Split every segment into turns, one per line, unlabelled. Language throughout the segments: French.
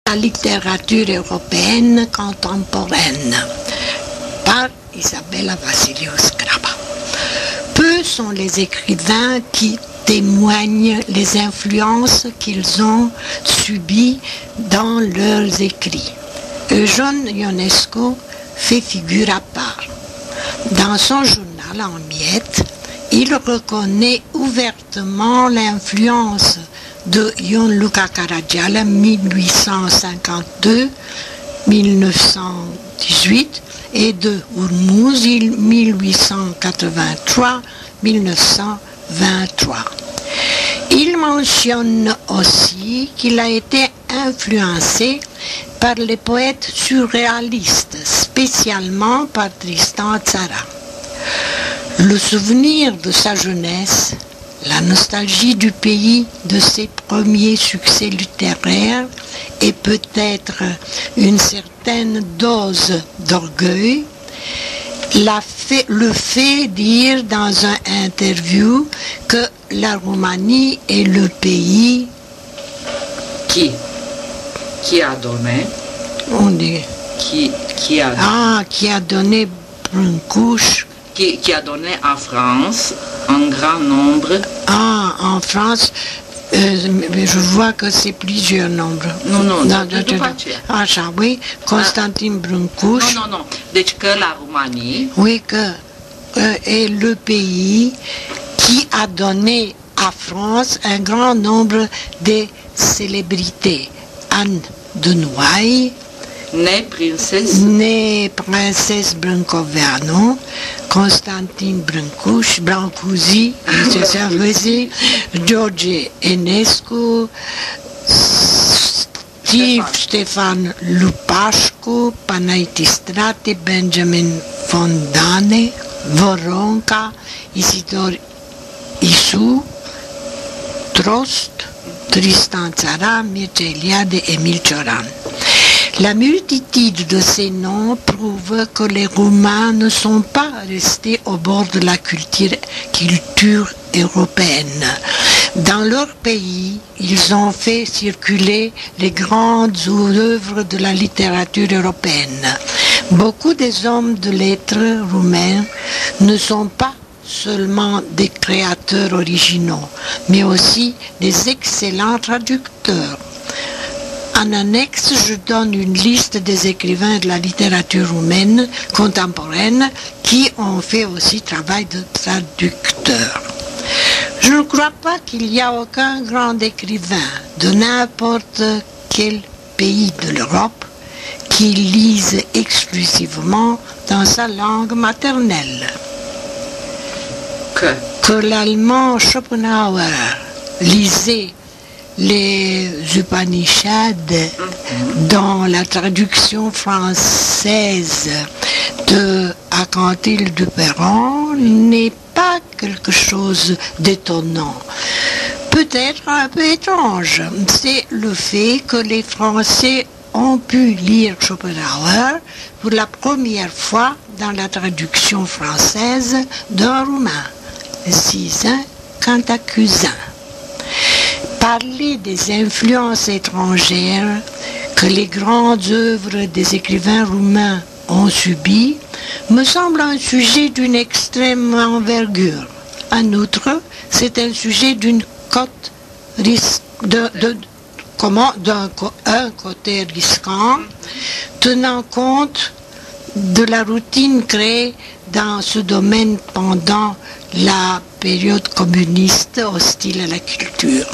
la littérature européenne contemporaine par Isabella Vassiliou-Skraba. Peu sont les écrivains qui témoignent les influences qu'ils ont subies dans leurs écrits. Eugène Ionesco fait figure à part. Dans son journal en miettes, il reconnaît ouvertement l'influence de Ion Luca Caragiale 1852-1918 et de Urmuz 1883-1923. Il mentionne aussi qu'il a été influencé par les poètes surréalistes, spécialement par Tristan Tzara. Le souvenir de sa jeunesse, la nostalgie du pays, de ses premiers succès littéraires et peut-être une certaine dose d'orgueil, le fait dire dans une interview que la Roumanie est le pays
qui a donné
on dit
qui a
donné Brancusi
qui a donné à France un grand nombre.
En France, je vois que c'est plusieurs nombres.
Non,
oui, Constantin Brancusi.
Non. Deci que la Roumanie.
Oui, que est le pays qui a donné à France un grand nombre de célébrités. Anne de Noailles,
née
princesse Brancoverno, Constantine Brancusi, George Enescu, Stefan Lupascu, Panaytistrate, Benjamin Fondane, Voronca, Isidore Isou, Trost, Tristan Tzara, Mircea Eliade et Émile Cioran. La multitude de ces noms prouve que les Roumains ne sont pas restés au bord de la culture européenne. Dans leur pays, ils ont fait circuler les grandes œuvres de la littérature européenne. Beaucoup des hommes de lettres roumains ne sont pas seulement des créateurs originaux, mais aussi des excellents traducteurs. En annexe, je donne une liste des écrivains de la littérature roumaine contemporaine qui ont fait aussi travail de traducteur. Je ne crois pas qu'il y a aucun grand écrivain de n'importe quel pays de l'Europe qui lise exclusivement dans sa langue maternelle. Que l'allemand Schopenhauer lisait les Upanishads dans la traduction française de Aquintille du Perron n'est pas quelque chose d'étonnant. Peut-être un peu étrange, c'est le fait que les Français ont pu lire Schopenhauer pour la première fois dans la traduction française d'un Roumain, Zizin Cantacuzin. Parler des influences étrangères que les grandes œuvres des écrivains roumains ont subies me semble un sujet d'une extrême envergure. En outre, c'est un sujet d'une cote d'un côté risquant, tenant compte de la routine créée dans ce domaine pendant la période communiste hostile à la culture.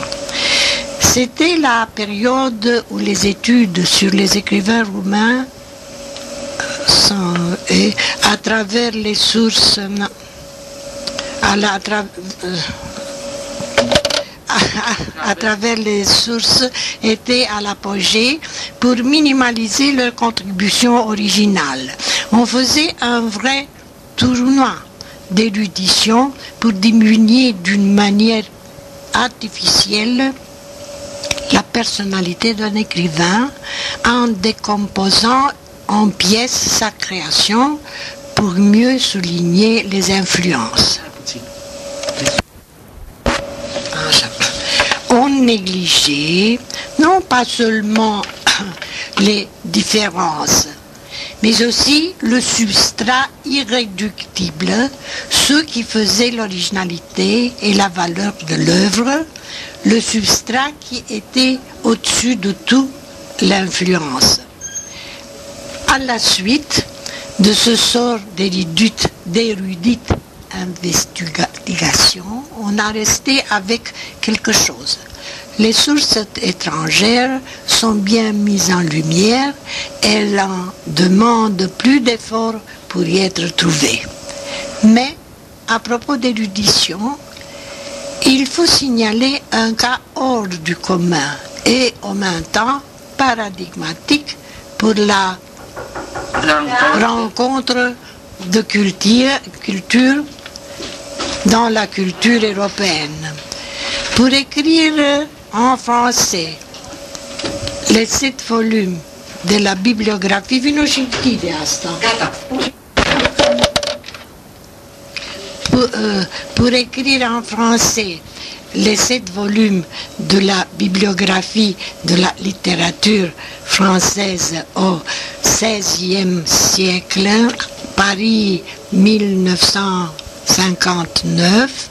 C'était la période où les études sur les écrivains roumains à travers les sources à travers les sources étaient à l'apogée pour minimaliser leur contribution originale. On faisait un vrai tournoi d'érudition pour diminuer d'une manière artificielle la personnalité d'un écrivain en décomposant en pièces sa création pour mieux souligner les influences. On négligeait non pas seulement les différences, mais aussi le substrat irréductible, ce qui faisait l'originalité et la valeur de l'œuvre, le substrat qui était au-dessus de toute l'influence. À la suite de ce sort d'érudite investigation, on a resté avec quelque chose. Les sources étrangères sont bien mises en lumière, elles en demandent plus d'efforts pour y être trouvées. Mais, à propos d'érudition, il faut signaler un cas hors du commun et en même temps paradigmatique pour la rencontre de culture dans la culture européenne. Pour écrire en français les 7 volumes de la bibliographie, pour écrire en français les 7 volumes de la bibliographie de la littérature française au XVIe siècle, Paris 1959,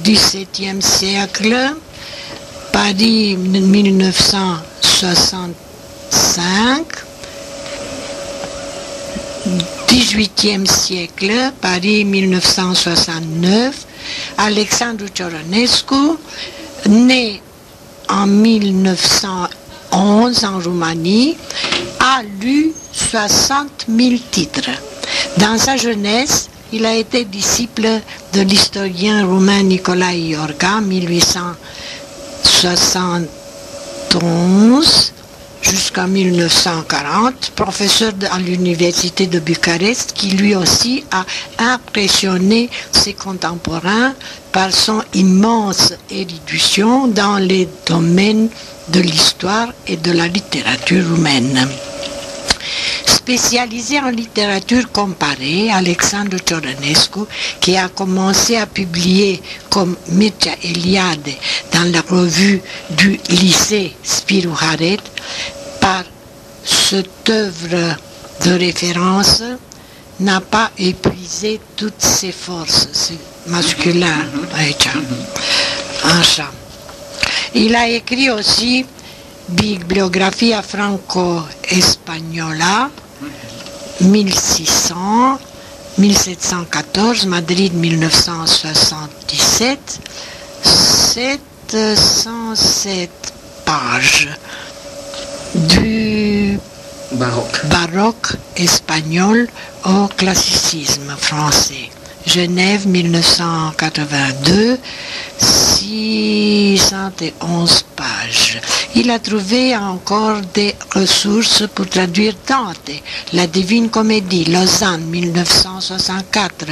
XVIIe siècle, Paris 1965, XVIIIe siècle, Paris 1969, Alexandru Cioranescu, né en 1911 en Roumanie, a lu 60 000 titres. Dans sa jeunesse, il a été disciple de l'historien roumain Nicolae Iorga, 1871 jusqu'en 1940, professeur à l'université de Bucarest, qui lui aussi a impressionné ses contemporains par son immense érudition dans les domaines de l'histoire et de la littérature roumaine. Spécialisé en littérature comparée, Alexandru Cioranescu, qui a commencé à publier comme Mircea Eliade dans la revue du lycée Spiru Haret, par cette œuvre de référence, n'a pas épuisé toutes ses forces. C'est masculin. Il a écrit aussi Bibliographia Franco-Espagnola, 1600, 1714, Madrid 1977, 707 pages du baroque espagnol au classicisme français. Genève 1982, 611 pages. Il a trouvé encore des ressources pour traduire Dante, La Divine Comédie, Lausanne 1964,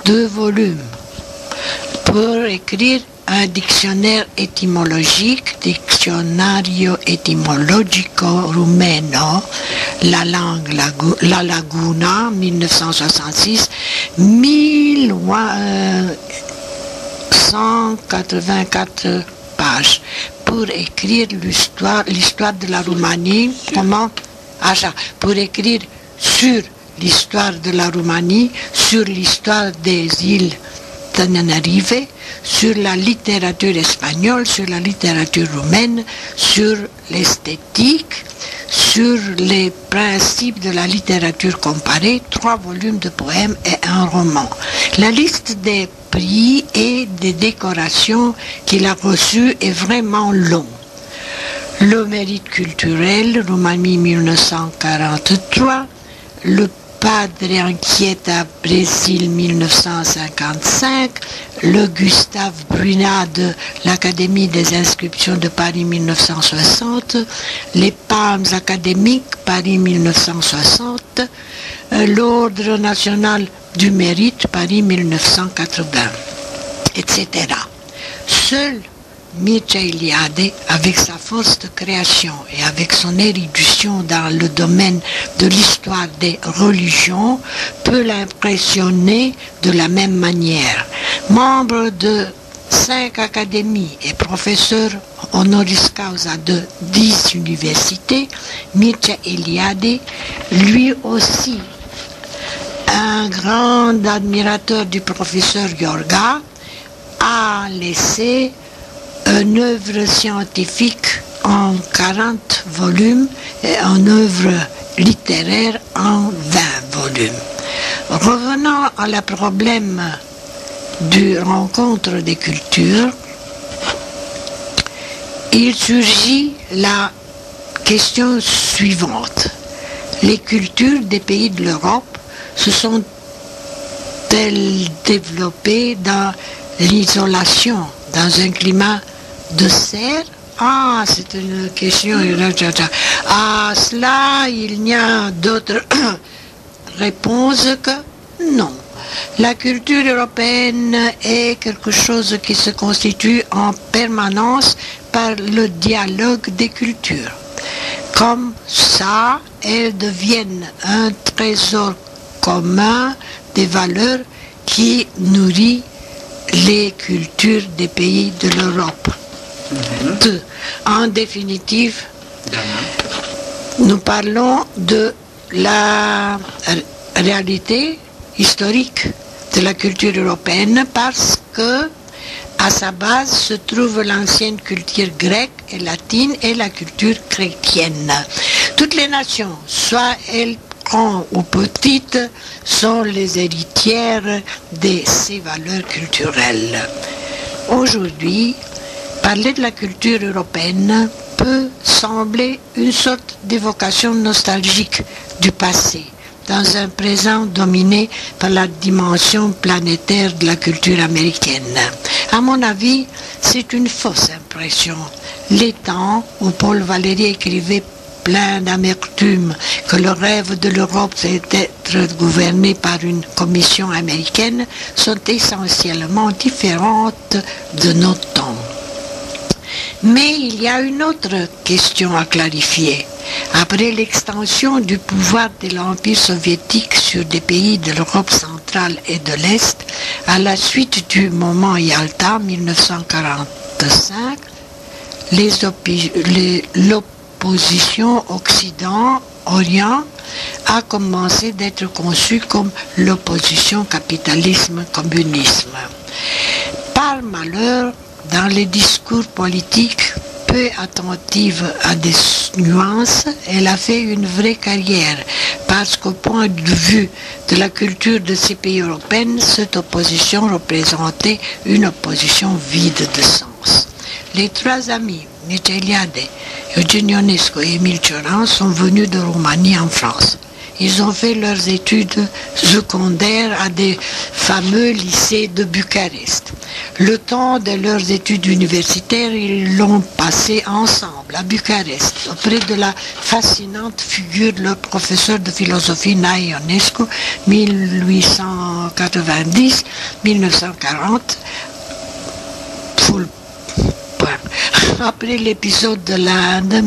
2 volumes. Pour écrire un dictionnaire étymologique, Diccionario Etimologico Rumeno, La Laguna, 1966, 1184 pages. Pour écrire l'histoire de la Roumanie, pour écrire sur l'histoire de la Roumanie, sur l'histoire des îles Tenerife, sur la littérature espagnole, sur la littérature roumaine, sur l'esthétique, sur les principes de la littérature comparée, 3 volumes de poèmes et un roman. La liste des prix et des décorations qu'il a reçues est vraiment longue. Le mérite culturel, Roumanie 1943, le Padre Inquieta, Brésil 1955, le Gustave Brunat de l'Académie des inscriptions de Paris 1960, les Palmes académiques Paris 1960, l'Ordre national du mérite Paris 1980, etc. Seul Mircea Eliade, avec sa force de création et avec son érudition dans le domaine de l'histoire des religions, peut l'impressionner de la même manière. Membre de 5 académies et professeur honoris causa de 10 universités, Mircea Eliade, lui aussi un grand admirateur du professeur Gheorgha, a laissé une œuvre scientifique en 40 volumes et une œuvre littéraire en 20 volumes. Revenons à la problème du rencontre des cultures, il surgit la question suivante. Les cultures des pays de l'Europe se sont-elles développées dans l'isolation, dans un climat de serre? Ah, c'est une question. À cela, il n'y a d'autre réponse que non. La culture européenne est quelque chose qui se constitue en permanence par le dialogue des cultures. Comme ça, elles deviennent un trésor commun des valeurs qui nourrit les cultures des pays de l'Europe. En définitive, nous parlons de la réalité historique de la culture européenne parce que à sa base se trouve l'ancienne culture grecque et latine et la culture chrétienne. Toutes les nations, soit elles grandes ou petites, sont les héritières de ces valeurs culturelles. Aujourd'hui, parler de la culture européenne peut sembler une sorte d'évocation nostalgique du passé, dans un présent dominé par la dimension planétaire de la culture américaine. À mon avis, c'est une fausse impression. Les temps où Paul Valéry écrivait plein d'amertume que le rêve de l'Europe c'est d'être gouverné par une commission américaine sont essentiellement différentes de nos temps. Mais il y a une autre question à clarifier. Après l'extension du pouvoir de l'Empire soviétique sur des pays de l'Europe centrale et de l'Est, à la suite du moment Yalta 1945, l'opposition Occident-Orient a commencé d'être conçue comme l'opposition capitalisme-communisme. Par malheur, dans les discours politiques peu attentifs à des nuances, elle a fait une vraie carrière parce qu'au point de vue de la culture de ces pays européens, cette opposition représentait une opposition vide de sens. Les trois amis, Mircea Eliade, Eugen Ionescu et Emil Cioran, sont venus de Roumanie en France. Ils ont fait leurs études secondaires à des fameux lycées de Bucarest. Le temps de leurs études universitaires, ils l'ont passé ensemble à Bucarest, auprès de la fascinante figure de leur professeur de philosophie Nae Ionescu, 1890-1940. Après l'épisode de l'Inde,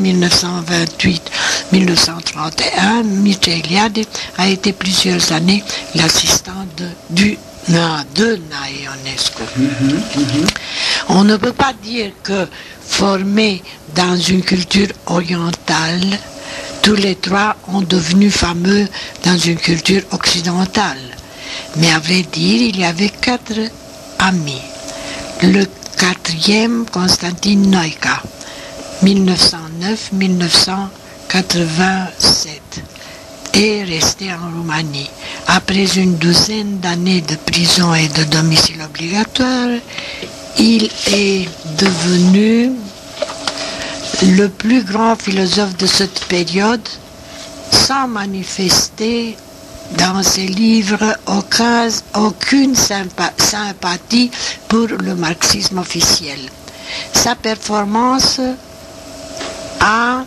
1928-1931, Mircea Eliade a été plusieurs années l'assistant de Nae Ionescu. On ne peut pas dire que formés dans une culture orientale, tous les trois ont devenu fameux dans une culture occidentale. Mais à vrai dire, il y avait 4 amis. Le quatrième, Constantin Noica, 1909-1987, est resté en Roumanie. Après une douzaine d'années de prison et de domicile obligatoire, il est devenu le plus grand philosophe de cette période, sans manifester dans ses livres aucune sympathie pour le marxisme officiel. Sa performance a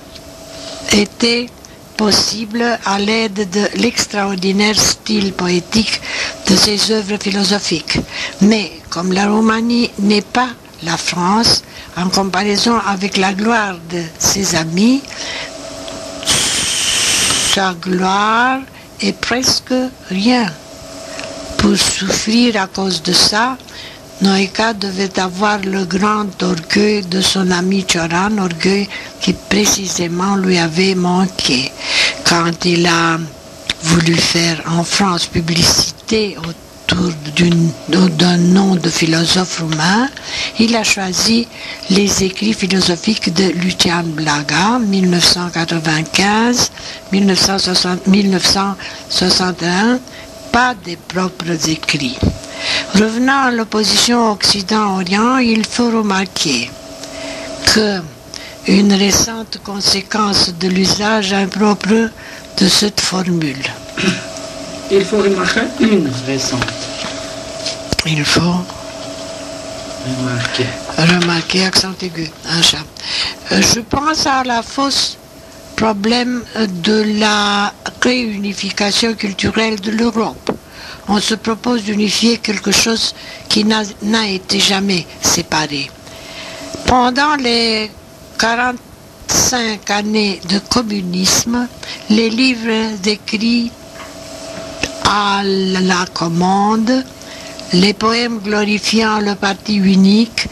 été possible à l'aide de l'extraordinaire style poétique de ses œuvres philosophiques. Mais comme la Roumanie n'est pas la France, en comparaison avec la gloire de ses amis, sa gloire est presque rien. Pour souffrir à cause de ça, Noïka devait avoir le grand orgueil de son ami Choran, orgueil qui précisément lui avait manqué. Quand il a voulu faire en France publicité autour d'un nom de philosophe roumain, il a choisi les écrits philosophiques de Lucian Blaga, 1961, pas des propres écrits. Revenant à l'opposition Occident-Orient, il faut remarquer que une récente conséquence de l'usage impropre de cette formule.
Il faut remarquer une récente.
Il faut
remarquer,
accent aigu, un chat. Je pense à la fausse problème de la réunification culturelle de l'Europe. On se propose d'unifier quelque chose qui n'a été jamais séparé. Pendant les 45 années de communisme, les livres écrits à la commande, les poèmes glorifiant le parti unique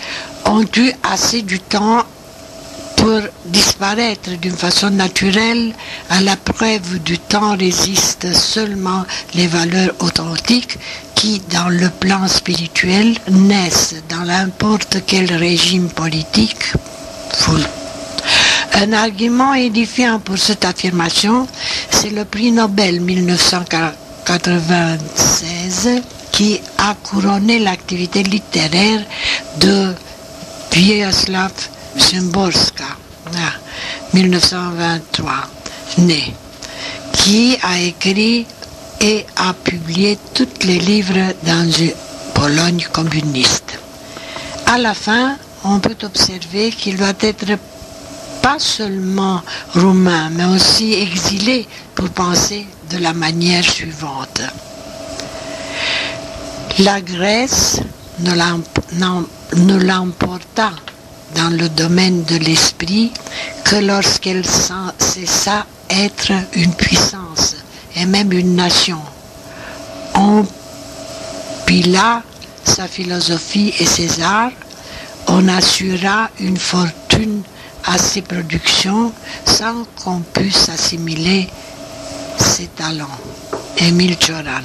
ont eu assez du temps pour disparaître d'une façon naturelle. À la preuve du temps résistent seulement les valeurs authentiques qui, dans le plan spirituel, naissent dans n'importe quel régime politique. Un argument édifiant pour cette affirmation, c'est le prix Nobel 1996 qui a couronné l'activité littéraire de Vyacheslav Szymborska, 1923, né, qui a écrit et a publié tous les livres dans une Pologne communiste. À la fin, on peut observer qu'il doit être pas seulement roumain, mais aussi exilé pour penser de la manière suivante. La Grèce ne l'emporta dans le domaine de l'esprit que lorsqu'elle cessa être une puissance et même une nation. On pila sa philosophie et ses arts, on assura une fortune à ses productions sans qu'on puisse assimiler ses talents. Émile Cioran.